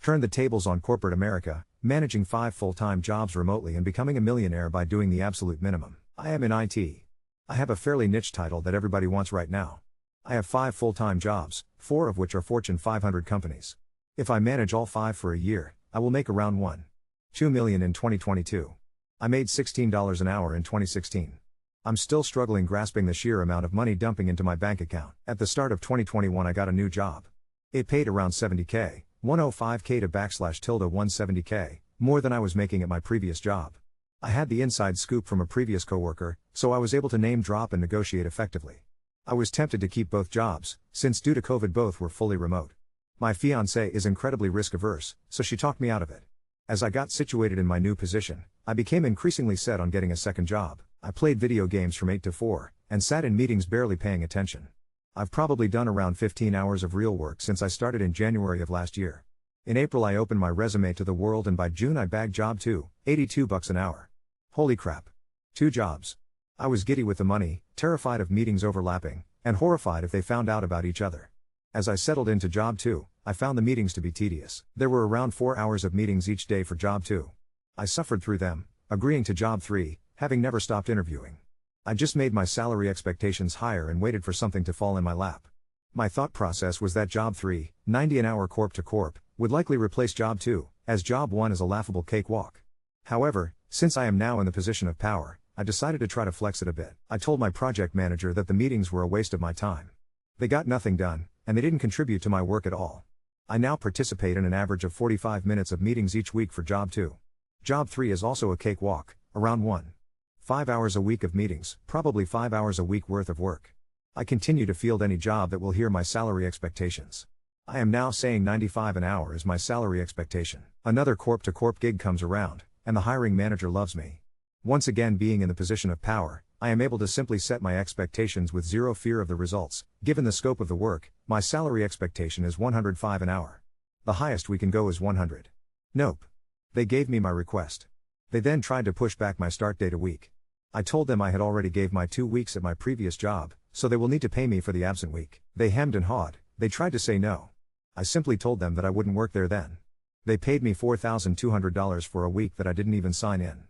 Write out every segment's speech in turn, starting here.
Turn the tables on corporate America, managing 5 full-time jobs remotely and becoming a millionaire by doing the absolute minimum. I am in IT. I have a fairly niche title that everybody wants right now. I have 5 full-time jobs, 4 of which are Fortune 500 companies. If I manage all 5 for a year, I will make around $1.2 million in 2022. I made $16 an hour in 2016. I'm still struggling grasping the sheer amount of money dumping into my bank account. At the start of 2021 I got a new job. It paid around $70K, $105K to /170K, more than I was making at my previous job. I had the inside scoop from a previous coworker, so I was able to name drop and negotiate effectively. I was tempted to keep both jobs, since due to COVID both were fully remote. My fiancée is incredibly risk averse, so she talked me out of it. As I got situated in my new position, I became increasingly set on getting a second job. I played video games from 8 to 4, and sat in meetings barely paying attention. I've probably done around 15 hours of real work since I started in January of last year. In April I opened my resume to the world and by June I bagged job 2, $82 an hour. Holy crap. 2 jobs. I was giddy with the money, terrified of meetings overlapping, and horrified if they found out about each other. As I settled into job 2, I found the meetings to be tedious. There were around 4 hours of meetings each day for job 2. I suffered through them, agreeing to job 3, having never stopped interviewing. I just made my salary expectations higher and waited for something to fall in my lap. My thought process was that job 3, $90 an hour corp to corp, would likely replace job 2, as job 1 is a laughable cakewalk. However, since I am now in the position of power, I decided to try to flex it a bit. I told my project manager that the meetings were a waste of my time. They got nothing done, and they didn't contribute to my work at all. I now participate in an average of 45 minutes of meetings each week for job 2. Job 3 is also a cakewalk, around 5 hours a week of meetings, probably 5 hours a week worth of work. I continue to field any job that will hear my salary expectations. I am now saying $95 an hour is my salary expectation. Another corp to corp gig comes around, and the hiring manager loves me. Once again, being in the position of power, I am able to simply set my expectations with zero fear of the results. Given the scope of the work, my salary expectation is $105 an hour. The highest we can go is $100. Nope. They gave me my request. They then tried to push back my start date a week. I told them I had already gave my 2 weeks at my previous job, so they will need to pay me for the absent week. They hemmed and hawed. They tried to say no. I simply told them that I wouldn't work there then. They paid me $4,200 for a week that I didn't even sign in.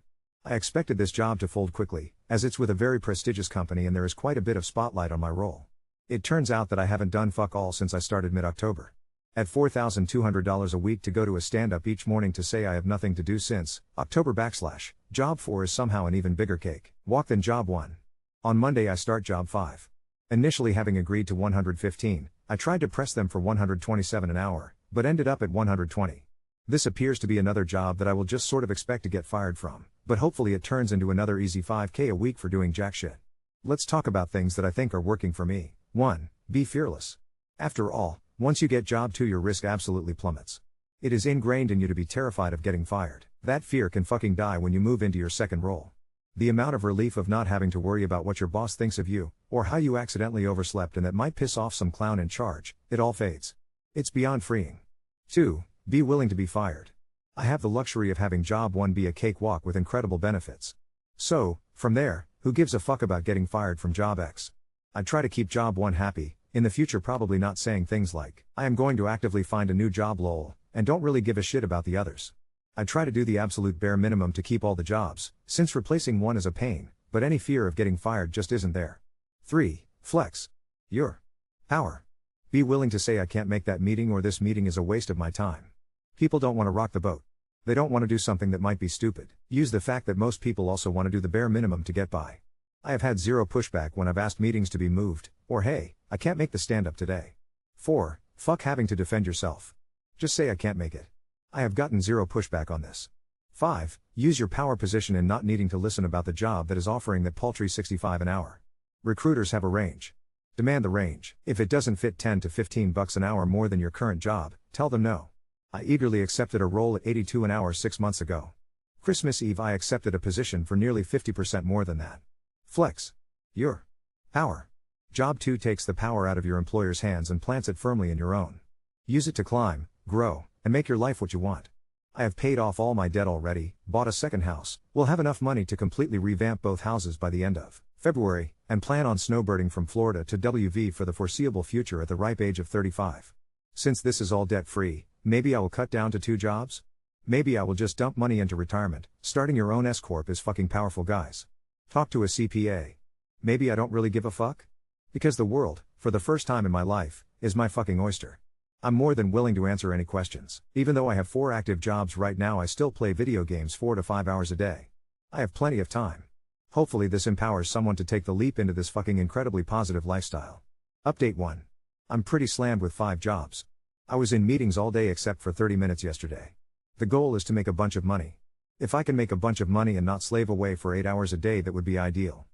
I expected this job to fold quickly, as it's with a very prestigious company and there is quite a bit of spotlight on my role. It turns out that I haven't done fuck all since I started mid-October. At $4,200 a week to go to a stand-up each morning to say I have nothing to do since October / job 4 is somehow an even bigger cake walk than job 1. On Monday I start job 5. Initially having agreed to $115, I tried to press them for $127 an hour, but ended up at $120. This appears to be another job that I will just sort of expect to get fired from, but hopefully it turns into another easy $5K a week for doing jack shit. Let's talk about things that I think are working for me. 1. Be fearless. After all, once you get job 2 your risk absolutely plummets. It is ingrained in you to be terrified of getting fired. That fear can fucking die when you move into your second role. The amount of relief of not having to worry about what your boss thinks of you, or how you accidentally overslept and that might piss off some clown in charge, it all fades. It's beyond freeing. 2. Be willing to be fired. I have the luxury of having job 1 be a cakewalk with incredible benefits. So, from there, who gives a fuck about getting fired from job X? I try to keep job 1 happy, in the future probably not saying things like, I am going to actively find a new job lol, and don't really give a shit about the others. I try to do the absolute bare minimum to keep all the jobs, since replacing one is a pain, but any fear of getting fired just isn't there. 3. Flex your power. Be willing to say I can't make that meeting or this meeting is a waste of my time. People don't want to rock the boat. They don't want to do something that might be stupid. Use the fact that most people also want to do the bare minimum to get by. I have had zero pushback when I've asked meetings to be moved, or hey, I can't make the stand-up today. 4. Fuck having to defend yourself. Just say I can't make it. I have gotten zero pushback on this. 5. Use your power position in not needing to listen about the job that is offering that paltry $65 an hour. Recruiters have a range. Demand the range. If it doesn't fit $10 to $15 an hour more than your current job, tell them no. I eagerly accepted a role at $82 an hour 6 months ago. Christmas Eve I accepted a position for nearly 50% more than that. Flex your power. Job 2 takes the power out of your employer's hands and plants it firmly in your own. Use it to climb, grow, and make your life what you want. I have paid off all my debt already, bought a second house, will have enough money to completely revamp both houses by the end of February, and plan on snowbirding from Florida to WV for the foreseeable future at the ripe age of 35. Since this is all debt-free, Maybe I will cut down to 2 jobs? Maybe I will just dump money into retirement. Starting your own S-corp is fucking powerful, guys. Talk to a CPA. Maybe I don't really give a fuck? Because the world, for the first time in my life, is my fucking oyster. I'm more than willing to answer any questions. Even though I have 4 active jobs right now, I still play video games 4 to 5 hours a day. I have plenty of time. Hopefully this empowers someone to take the leap into this fucking incredibly positive lifestyle. Update 1. I'm pretty slammed with 5 jobs. I was in meetings all day except for 30 minutes yesterday. The goal is to make a bunch of money. If I can make a bunch of money and not slave away for 8 hours a day, that would be ideal.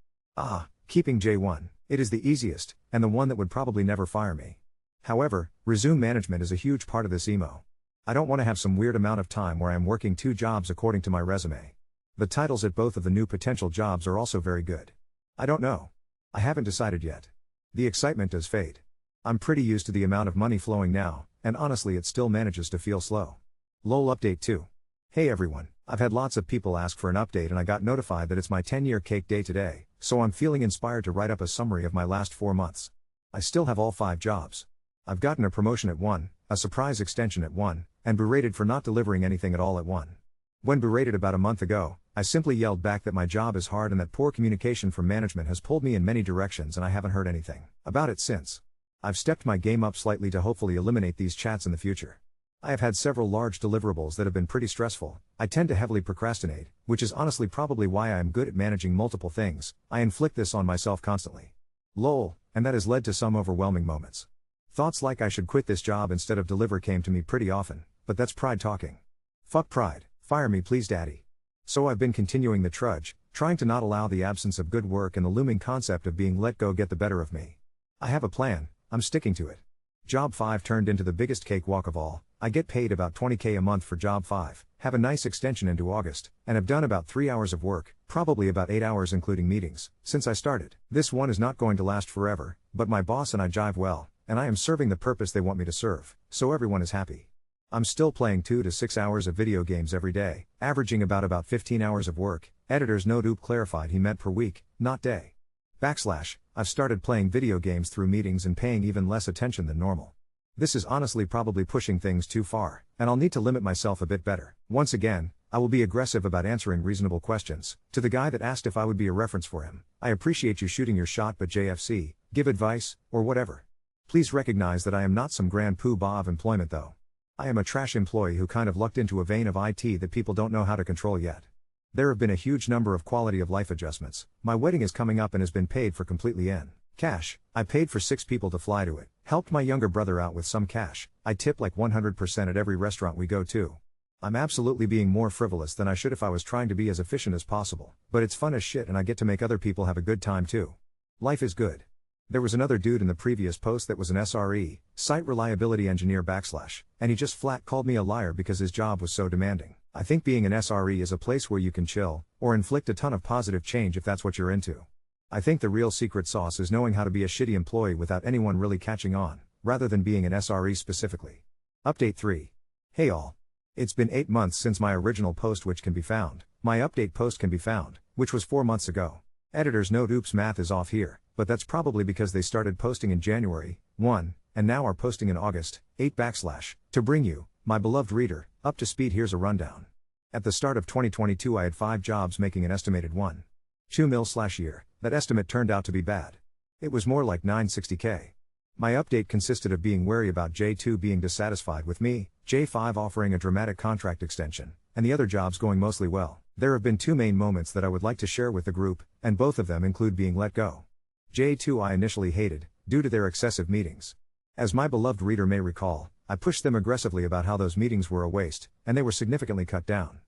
Keeping J1. It is the easiest, and the one that would probably never fire me. However, resume management is a huge part of this emo. I don't want to have some weird amount of time where I am working 2 jobs according to my resume. The titles at both of the new potential jobs are also very good. I don't know. I haven't decided yet. The excitement does fade. I'm pretty used to the amount of money flowing now, and honestly it still manages to feel slow. LOL update 2. Hey everyone, I've had lots of people ask for an update and I got notified that it's my 10-year cake day today, so I'm feeling inspired to write up a summary of my last 4 months. I still have all 5 jobs. I've gotten a promotion at 1, a surprise extension at 1, and berated for not delivering anything at all at 1. When berated about a month ago, I simply yelled back that my job is hard and that poor communication from management has pulled me in many directions, and I haven't heard anything about it since. I've stepped my game up slightly to hopefully eliminate these chats in the future. I have had several large deliverables that have been pretty stressful. I tend to heavily procrastinate, which is honestly probably why I am good at managing multiple things. I inflict this on myself constantly. LOL, and that has led to some overwhelming moments. Thoughts like I should quit this job instead of deliver came to me pretty often, but that's pride talking. Fuck pride, fire me please daddy. So I've been continuing the trudge, trying to not allow the absence of good work and the looming concept of being let go get the better of me. I have a plan, I'm sticking to it. Job 5 turned into the biggest cakewalk of all. I get paid about $20,000 a month for job 5, have a nice extension into August, and have done about 3 hours of work, probably about 8 hours including meetings, since I started. This one is not going to last forever, but my boss and I jive well, and I am serving the purpose they want me to serve, so everyone is happy. I'm still playing 2 to 6 hours of video games every day, averaging about 15 hours of work. Editor's note: oop clarified he meant per week, not day. I've started playing video games through meetings and paying even less attention than normal. This is honestly probably pushing things too far, and I'll need to limit myself a bit better. Once again, I will be aggressive about answering reasonable questions. To the guy that asked if I would be a reference for him, I appreciate you shooting your shot, but JFC, give advice, or whatever. Please recognize that I am not some grand poobah of employment though. I am a trash employee who kind of lucked into a vein of IT that people don't know how to control yet. There have been a huge number of quality of life adjustments. My wedding is coming up and has been paid for completely in cash. I paid for 6 people to fly to it, helped my younger brother out with some cash. I tip like 100% at every restaurant we go to. I'm absolutely being more frivolous than I should if I was trying to be as efficient as possible, but it's fun as shit and I get to make other people have a good time too. Life is good. There was another dude in the previous post that was an SRE, site reliability engineer / and he just flat called me a liar because his job was so demanding. I think being an SRE is a place where you can chill, or inflict a ton of positive change if that's what you're into. I think the real secret sauce is knowing how to be a shitty employee without anyone really catching on, rather than being an SRE specifically. Update 3. Hey all. It's been 8 months since my original post which can be found. My update post can be found, which was 4 months ago. Editor's note: oops math is off here, but that's probably because they started posting in January 1, and now are posting in August 8 /. To bring you, my beloved reader, up to speed, here's a rundown. At the start of 2022 I had 5 jobs making an estimated 1.2 mil/year. That estimate turned out to be bad. It was more like 960K. My update consisted of being wary about J2 being dissatisfied with me, J5 offering a dramatic contract extension, and the other jobs going mostly well. There have been 2 main moments that I would like to share with the group, and both of them include being let go. J2 I initially hated, due to their excessive meetings. As my beloved reader may recall, I pushed them aggressively about how those meetings were a waste, and they were significantly cut down.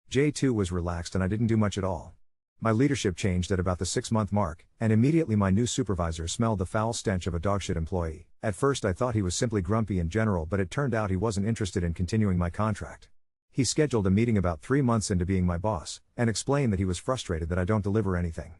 J2 was relaxed and I didn't do much at all. My leadership changed at about the 6-month mark, and immediately my new supervisor smelled the foul stench of a dogshit employee. At first I thought he was simply grumpy in general, but it turned out he wasn't interested in continuing my contract. He scheduled a meeting about 3 months into being my boss, and explained that he was frustrated that I don't deliver anything.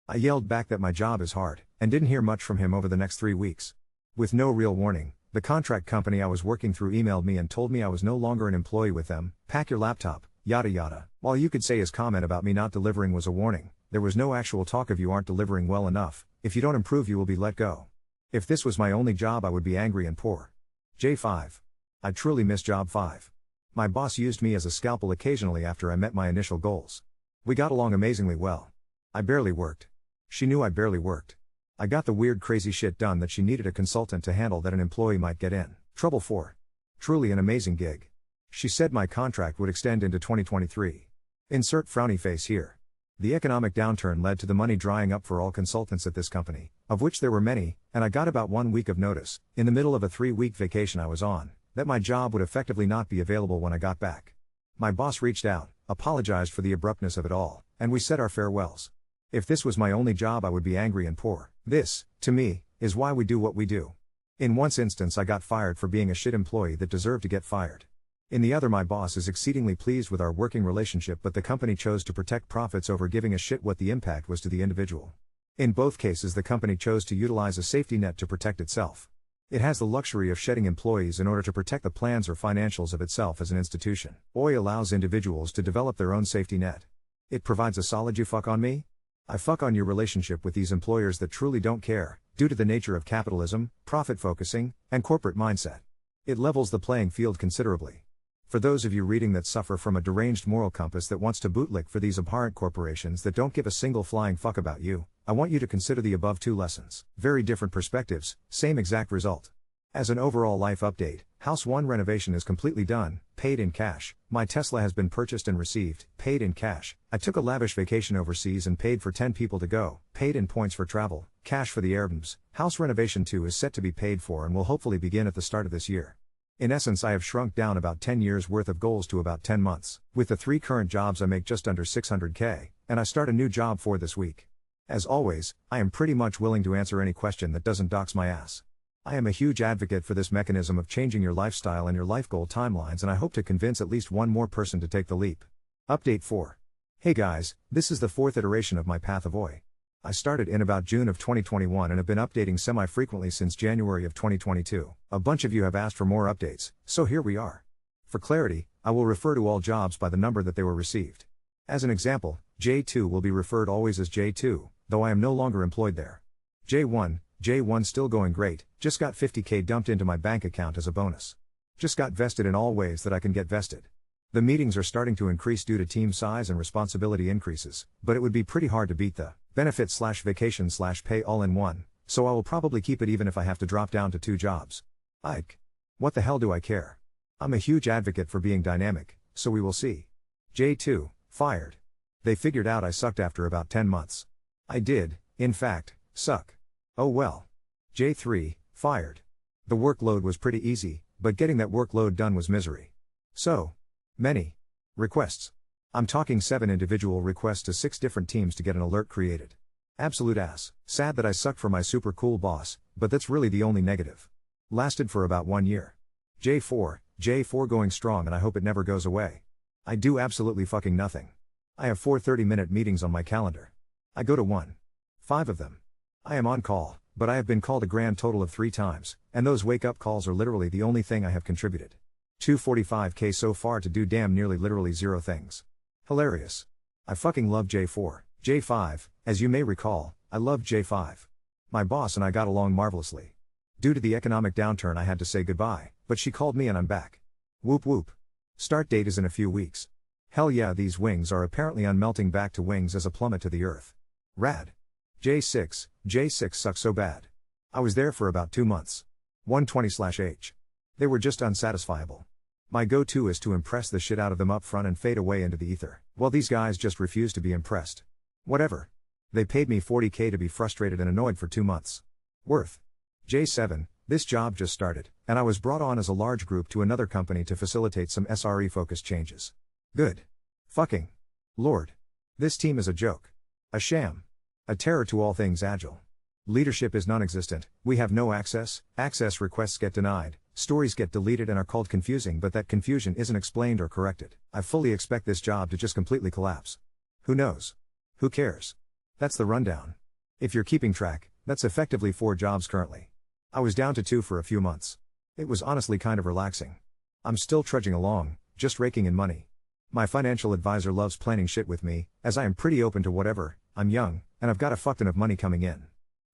I yelled back that my job is hard, and didn't hear much from him over the next 3 weeks. With no real warning, the contract company I was working through emailed me and told me I was no longer an employee with them, pack your laptop, yada yada. While you could say his comment about me not delivering was a warning, there was no actual talk of you aren't delivering well enough, if you don't improve you will be let go. If this was my only job I would be angry and poor. J5. I truly miss job 5. My boss used me as a scalpel occasionally after I met my initial goals. We got along amazingly well. I barely worked. She knew I barely worked. I got the weird crazy shit done that she needed a consultant to handle that an employee might get in trouble for. Truly an amazing gig. She said my contract would extend into 2023. Insert frowny face here. The economic downturn led to the money drying up for all consultants at this company, of which there were many, and I got about 1 week of notice, in the middle of a 3-week vacation I was on, that my job would effectively not be available when I got back. My boss reached out, apologized for the abruptness of it all, and we said our farewells. If this was my only job I would be angry and poor. This, to me, is why we do what we do. In one instance I got fired for being a shit employee that deserved to get fired. In the other my boss is exceedingly pleased with our working relationship, but the company chose to protect profits over giving a shit what the impact was to the individual. In both cases the company chose to utilize a safety net to protect itself. It has the luxury of shedding employees in order to protect the plans or financials of itself as an institution. OI allows individuals to develop their own safety net. It provides a solid "you fuck on me? I fuck on your" relationship with these employers that truly don't care, due to the nature of capitalism, profit focusing, and corporate mindset. It levels the playing field considerably. For those of you reading that suffer from a deranged moral compass that wants to bootlick for these abhorrent corporations that don't give a single flying fuck about you, I want you to consider the above 2 lessons. Very different perspectives, same exact result. As an overall life update, House 1 renovation is completely done, paid in cash. My Tesla has been purchased and received, paid in cash. I took a lavish vacation overseas and paid for 10 people to go, paid in points for travel, cash for the Airbnbs. House renovation 2 is set to be paid for and will hopefully begin at the start of this year. In essence I have shrunk down about 10 years worth of goals to about 10 months. With the 3 current jobs I make just under $600K, and I start a new job for this week. As always, I am pretty much willing to answer any question that doesn't dox my ass. I am a huge advocate for this mechanism of changing your lifestyle and your life goal timelines, and I hope to convince at least one more person to take the leap. Update 4. Hey guys, this is the 4th iteration of my path of OI. I started in about June of 2021 and have been updating semi-frequently since January of 2022. A bunch of you have asked for more updates, so here we are. For clarity, I will refer to all jobs by the number that they were received. As an example, J2 will be referred always as J2, though I am no longer employed there. J1 still going great, just got $50K dumped into my bank account as a bonus. Just got vested in all ways that I can get vested. The meetings are starting to increase due to team size and responsibility increases, but it would be pretty hard to beat the benefit/vacation/pay all in one, so I will probably keep it even if I have to drop down to 2 jobs. Ike. What the hell do I care? I'm a huge advocate for being dynamic, so we will see. J2, fired. They figured out I sucked after about 10 months. I did, in fact, suck. Oh well. J3, fired. The workload was pretty easy, but getting that workload done was misery. So many requests. I'm talking 7 individual requests to 6 different teams to get an alert created. Absolute ass. Sad that I suck for my super cool boss, but that's really the only negative. Lasted for about 1 year. J4 going strong and I hope it never goes away. I do absolutely fucking nothing. I have 4 30-minute meetings on my calendar. I go to 5 of them. I am on call, but I have been called a grand total of 3 times, and those wake-up calls are literally the only thing I have contributed. 245K so far to do damn nearly literally 0 things. Hilarious. I fucking love J4. J5, as you may recall, I loved J5. My boss and I got along marvelously. Due to the economic downturn I had to say goodbye, but she called me and I'm back. Whoop whoop. Start date is in a few weeks. Hell yeah, these wings are apparently unmelting back to wings as a plummet to the earth. Rad. J6 sucks so bad. I was there for about 2 months. 120/H. They were just unsatisfiable. My go-to is to impress the shit out of them up front and fade away into the ether. Well, these guys just refuse to be impressed. Whatever. They paid me $40K to be frustrated and annoyed for 2 months. Worth. J7, this job just started, and I was brought on as a large group to another company to facilitate some SRE-focused changes. Good. Fucking Lord. This team is a joke. A sham. A terror to all things agile. Leadership is non-existent, we have no access requests get denied, stories get deleted and are called confusing, but that confusion isn't explained or corrected. I fully expect this job to just completely collapse. Who knows? Who cares? That's the rundown. If you're keeping track, that's effectively 4 jobs currently. I was down to 2 for a few months. It was honestly kind of relaxing. I'm still trudging along, just raking in money. My financial advisor loves planning shit with me, as I am pretty open to whatever. I'm young, and I've got a fuck ton of money coming in.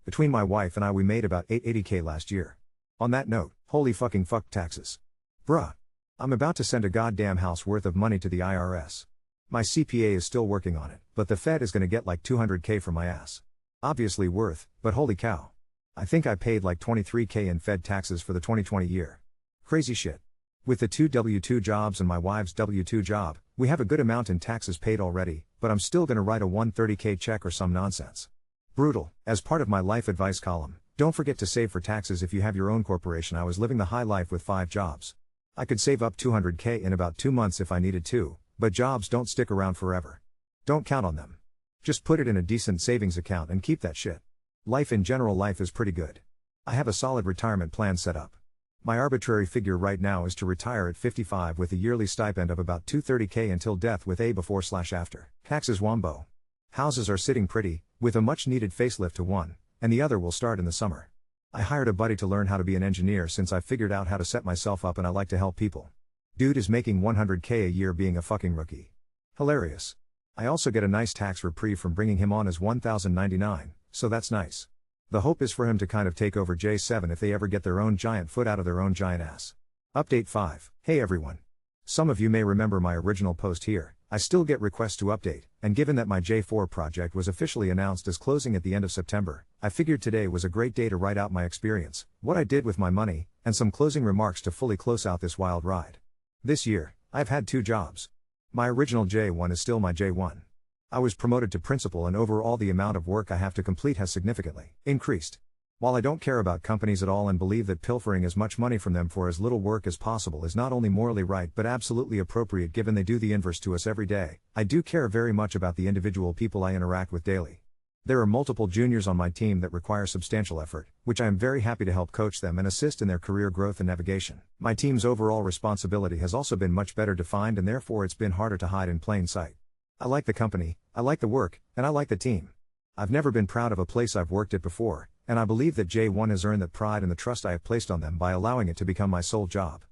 Between my wife and I we made about $880K last year. On that note, holy fucking fuck taxes. Bruh. I'm about to send a goddamn house worth of money to the IRS. My CPA is still working on it, but the Fed is gonna get like $200K from my ass. Obviously worth, but holy cow. I think I paid like $23K in Fed taxes for the 2020 year. Crazy shit. With the 2 W-2 jobs and my wife's W-2 job, we have a good amount in taxes paid already, but I'm still gonna write a $130K check or some nonsense. Brutal. As part of my life advice column, don't forget to save for taxes if you have your own corporation. I was living the high life with 5 jobs. I could save up $200K in about 2 months if I needed to, but jobs don't stick around forever. Don't count on them. Just put it in a decent savings account and keep that shit. Life in general, life is pretty good. I have a solid retirement plan set up. My arbitrary figure right now is to retire at 55 with a yearly stipend of about $230K until death with a before/after taxes wombo. Houses are sitting pretty, with a much needed facelift to one, and the other will start in the summer. I hired a buddy to learn how to be an engineer since I figured out how to set myself up and I like to help people. Dude is making $100K a year being a fucking rookie. Hilarious. I also get a nice tax reprieve from bringing him on as 1099, so that's nice. The hope is for him to kind of take over J7 if they ever get their own giant foot out of their own giant ass. Update 5. Hey everyone. Some of you may remember my original post here. I still get requests to update, and given that my J4 project was officially announced as closing at the end of September, I figured today was a great day to write out my experience, what I did with my money, and some closing remarks to fully close out this wild ride. This year, I've had 2 jobs. My original J1 is still my J1. I was promoted to principal and overall the amount of work I have to complete has significantly increased. While I don't care about companies at all and believe that pilfering as much money from them for as little work as possible is not only morally right but absolutely appropriate given they do the inverse to us every day, I do care very much about the individual people I interact with daily. There are multiple juniors on my team that require substantial effort, which I am very happy to help coach them and assist in their career growth and navigation. My team's overall responsibility has also been much better defined and therefore it's been harder to hide in plain sight. I like the company, I like the work, and I like the team. I've never been proud of a place I've worked at before, and I believe that J1 has earned that pride and the trust I have placed on them by allowing it to become my sole job.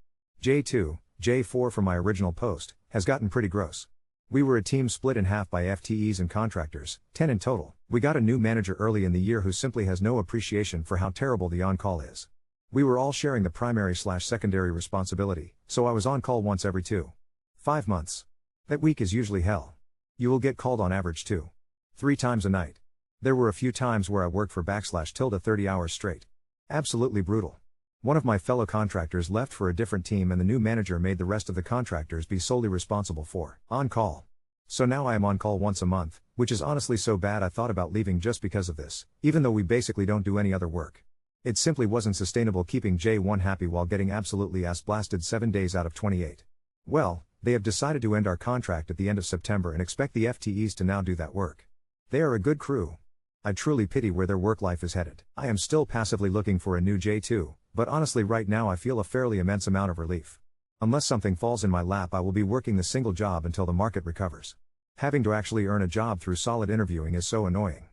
J2, J4 from my original post, has gotten pretty gross. We were a team split in half by FTEs and contractors, 10 in total. We got a new manager early in the year who simply has no appreciation for how terrible the on-call is. We were all sharing the primary/secondary responsibility, so I was on call once every 2.5 months. That week is usually hell. You will get called on average 2-3 times a night. There were a few times where I worked for /30 hours straight. Absolutely brutal. One of my fellow contractors left for a different team and the new manager made the rest of the contractors be solely responsible for on-call. So now I am on call once a month, which is honestly so bad I thought about leaving just because of this, even though we basically don't do any other work. It simply wasn't sustainable keeping J1 happy while getting absolutely ass-blasted 7 days out of 28. Well, they have decided to end our contract at the end of September and expect the FTEs to now do that work. They are a good crew. I truly pity where their work life is headed. I am still passively looking for a new J2, but honestly right now I feel a fairly immense amount of relief. Unless something falls in my lap I will be working the single job until the market recovers. Having to actually earn a job through solid interviewing is so annoying.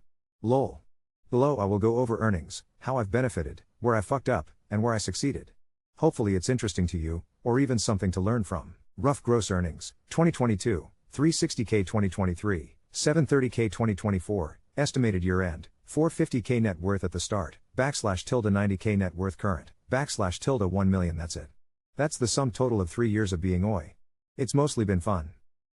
Lol. Below I will go over earnings, how I've benefited, where I fucked up, and where I succeeded. Hopefully it's interesting to you, or even something to learn from. Rough gross earnings, 2022, 360K 2023, 730K 2024, estimated year-end, 450K net worth at the start, /90K net worth current, /1 million. That's it. That's the sum total of 3 years of being Oi. It's mostly been fun.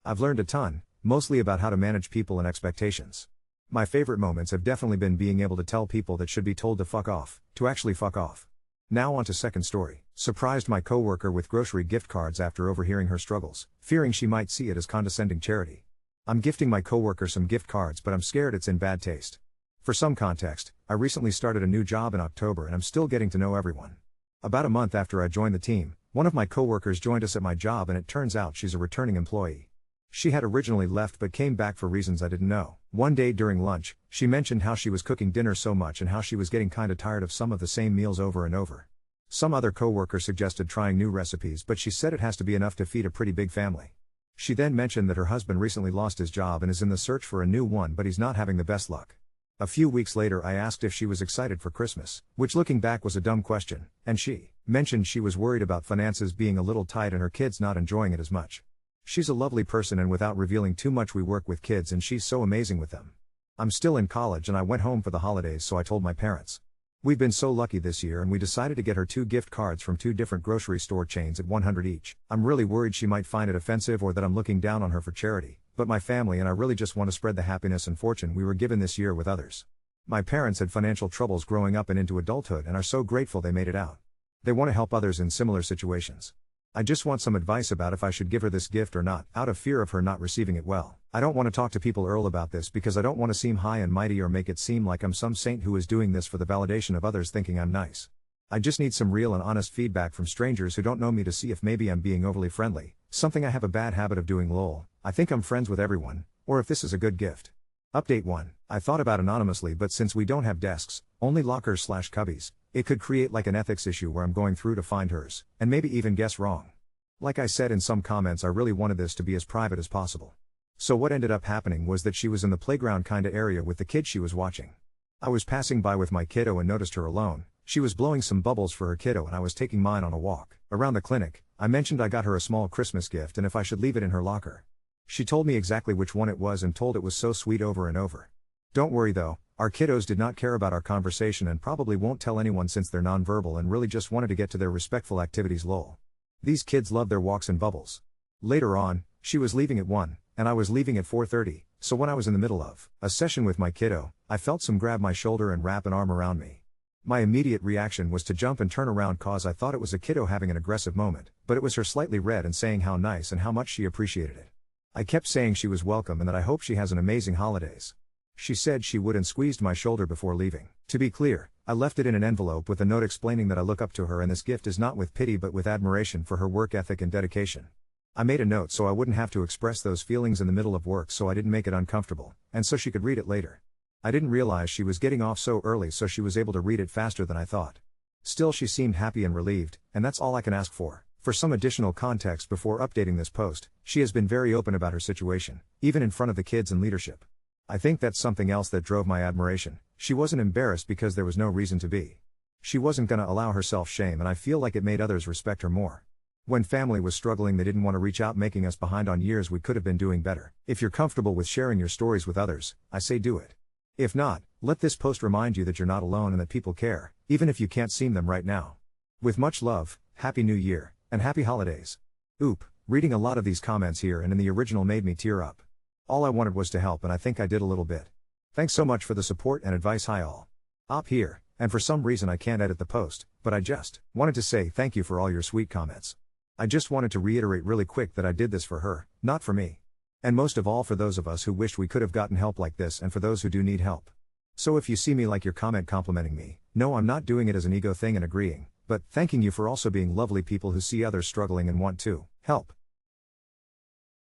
I've learned a ton, mostly about how to manage people and expectations. My favorite moments have definitely been being able to tell people that should be told to fuck off, to actually fuck off. Now on to second story. Surprised my coworker with grocery gift cards after overhearing her struggles, fearing she might see it as condescending charity. I'm gifting my coworker some gift cards but I'm scared it's in bad taste. For some context, I recently started a new job in October and I'm still getting to know everyone. About a month after I joined the team, one of my coworkers joined us at my job and it turns out she's a returning employee. She had originally left but came back for reasons I didn't know. One day during lunch, she mentioned how she was cooking dinner so much and how she was getting kinda tired of some of the same meals over and over. Some other coworker suggested trying new recipes but she said it has to be enough to feed a pretty big family. She then mentioned that her husband recently lost his job and is in the search for a new one but he's not having the best luck. A few weeks later I asked if she was excited for Christmas, which looking back was a dumb question, and she mentioned she was worried about finances being a little tight and her kids not enjoying it as much. She's a lovely person and without revealing too much we work with kids and she's so amazing with them. I'm still in college and I went home for the holidays so I told my parents. We've been so lucky this year and we decided to get her 2 gift cards from 2 different grocery store chains at 100 each. I'm really worried she might find it offensive or that I'm looking down on her for charity, but my family and I really just want to spread the happiness and fortune we were given this year with others. My parents had financial troubles growing up and into adulthood and are so grateful they made it out. They want to help others in similar situations. I just want some advice about if I should give her this gift or not, out of fear of her not receiving it well. I don't want to talk to people Earl about this because I don't want to seem high and mighty or make it seem like I'm some saint who is doing this for the validation of others thinking I'm nice. I just need some real and honest feedback from strangers who don't know me to see if maybe I'm being overly friendly, something I have a bad habit of doing. Lol, I think I'm friends with everyone, or if this is a good gift. Update 1. I thought about anonymously, but since we don't have desks, only lockers/cubbies, it could create like an ethics issue where I'm going through to find hers, and maybe even guess wrong. Like I said in some comments, I really wanted this to be as private as possible. So what ended up happening was that she was in the playground kinda area with the kid she was watching. I was passing by with my kiddo and noticed her alone. She was blowing some bubbles for her kiddo and I was taking mine on a walk around the clinic. I mentioned I got her a small Christmas gift and if I should leave it in her locker. She told me exactly which one it was and told it was so sweet over and over. Don't worry though, our kiddos did not care about our conversation and probably won't tell anyone since they're nonverbal and really just wanted to get to their respectful activities. Lol. These kids love their walks and bubbles. Later on, she was leaving at 1, and I was leaving at 4:30, so when I was in the middle of a session with my kiddo, I felt some grab my shoulder and wrap an arm around me. My immediate reaction was to jump and turn around cause I thought it was a kiddo having an aggressive moment, but it was her slightly red and saying how nice and how much she appreciated it. I kept saying she was welcome and that I hope she has an amazing holidays. She said she would and squeezed my shoulder before leaving. To be clear, I left it in an envelope with a note explaining that I look up to her and this gift is not with pity but with admiration for her work ethic and dedication. I made a note so I wouldn't have to express those feelings in the middle of work so I didn't make it uncomfortable, and so she could read it later. I didn't realize she was getting off so early so she was able to read it faster than I thought. Still she seemed happy and relieved, and that's all I can ask for. For some additional context before updating this post, she has been very open about her situation, even in front of the kids and leadership. I think that's something else that drove my admiration. She wasn't embarrassed because there was no reason to be. She wasn't gonna allow herself shame and I feel like it made others respect her more. When family was struggling they didn't want to reach out making us behind on years we could have been doing better. If you're comfortable with sharing your stories with others, I say do it. If not, let this post remind you that you're not alone and that people care, even if you can't see them right now. With much love, Happy New Year, and Happy Holidays. Oop, reading a lot of these comments here and in the original made me tear up. All I wanted was to help and I think I did a little bit. Thanks so much for the support and advice. Hi all. Op here, and for some reason I can't edit the post, but I just wanted to say thank you for all your sweet comments. I just wanted to reiterate really quick that I did this for her, not for me. And most of all for those of us who wished we could have gotten help like this and for those who do need help. So if you see me like your comment complimenting me, no I'm not doing it as an ego thing and agreeing, but thanking you for also being lovely people who see others struggling and want to help.